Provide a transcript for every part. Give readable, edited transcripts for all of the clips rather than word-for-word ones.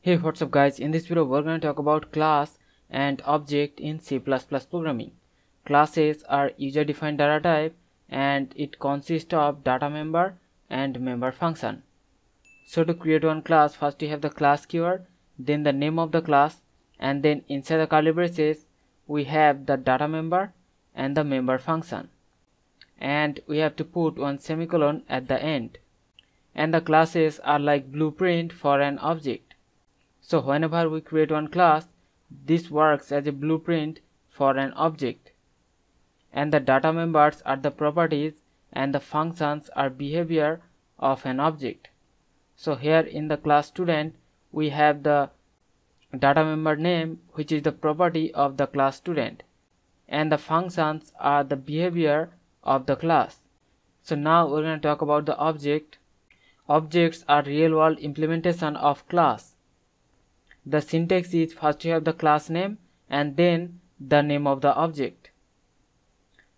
Hey, what's up guys? In this video we're going to talk about class and object in C++ programming. Classes are user defined data type and it consists of data member and member function. So to create one class, first you have the class keyword, then the name of the class, and then inside the curly braces we have the data member and the member function, and we have to put one semicolon at the end. And the classes are like blueprint for an object. So whenever we create one class, this works as a blueprint for an object, and the data members are the properties and the functions are behavior of an object. So here in the class student we have the data member name, which is the property of the class student, and the functions are the behavior of the class. So now we're going to talk about the object. Objects are real world implementation of class. The syntax is first you have the class name and then the name of the object.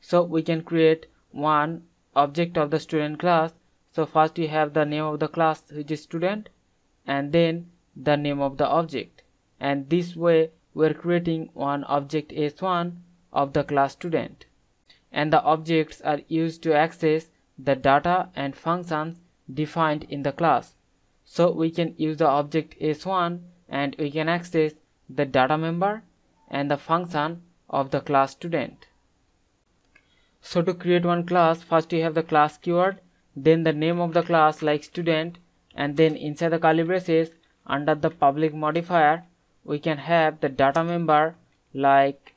So we can create one object of the student class. So first you have the name of the class, which is student, and then the name of the object, and this way we are creating one object s1 of the class student, and the objects are used to access the data and functions defined in the class. So we can use the object s1 and we can access the data member and the function of the class student. So to create one class, first you have the class keyword, then the name of the class like student, and then inside the curly braces under the public modifier we can have the data member like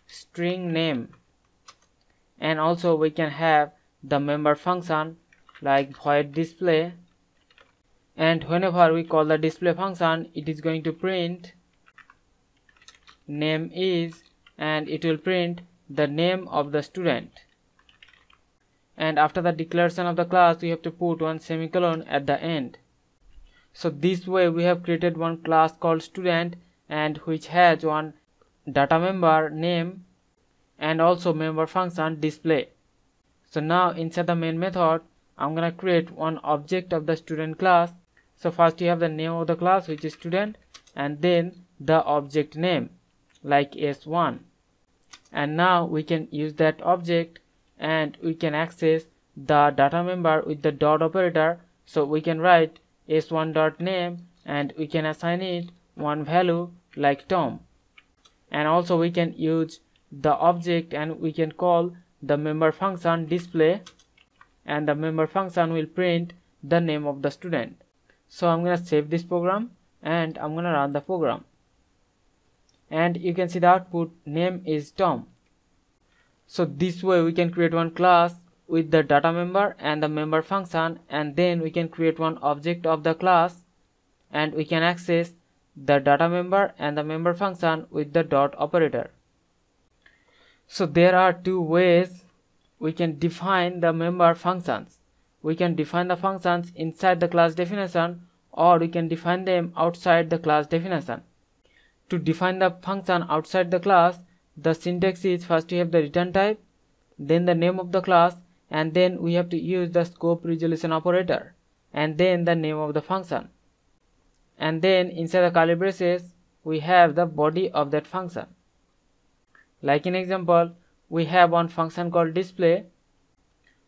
string name, and also we can have the member function like void display, and whenever we call the display function it is going to print name is, and it will print the name of the student. And after the declaration of the class we have to put one semicolon at the end. So this way we have created one class called student, and which has one data member name and also member function display. So now inside the main method I'm gonna create one object of the student class. So first you have the name of the class, which is student, and then the object name like s1, and now we can use that object and we can access the data member with the dot operator. So we can write s1 dot name and we can assign it one value like Tom, and also we can use the object and we can call the member function display, and the member function will print the name of the student. So I'm gonna save this program and I'm gonna run the program, and you can see the output name is Tom. So this way we can create one class with the data member and the member function, and then we can create one object of the class and we can access the data member and the member function with the dot operator. So there are two ways we can define the member functions. We can define the functions inside the class definition, or we can define them outside the class definition. To define the function outside the class, the syntax is first you have the return type, then the name of the class, and then we have to use the scope resolution operator, and then the name of the function, and then inside the curly braces we have the body of that function. Like in example, we have one function called display.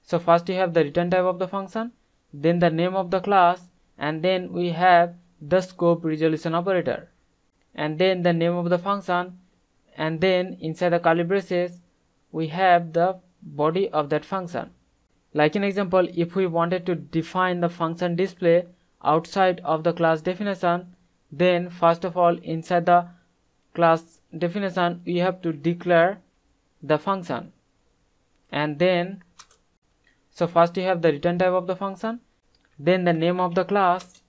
So first you have the return type of the function, then the name of the class, and then we have the scope resolution operator, and then the name of the function, and then inside the curly braces we have the body of that function. Like in example, if we wanted to define the function display outside of the class definition, then first of all inside the class definition we have to declare the function, and then so first you have the return type of the function, then the name of the class,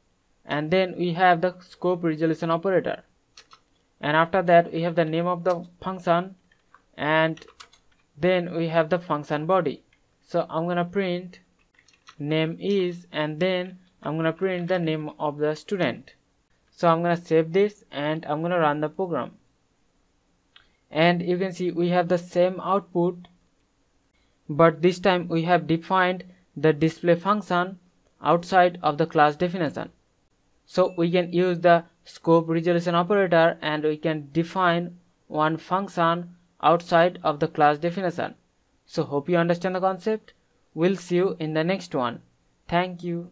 and then we have the scope resolution operator, and after that we have the name of the function, and then we have the function body. So I'm gonna print name is, and then I'm gonna print the name of the student. So I'm gonna save this and I'm gonna run the program, and you can see we have the same output, but this time we have defined the display function outside of the class definition. So we can use the scope resolution operator, and we can define one function outside of the class definition. So hope you understand the concept. We'll see you in the next one. Thank you.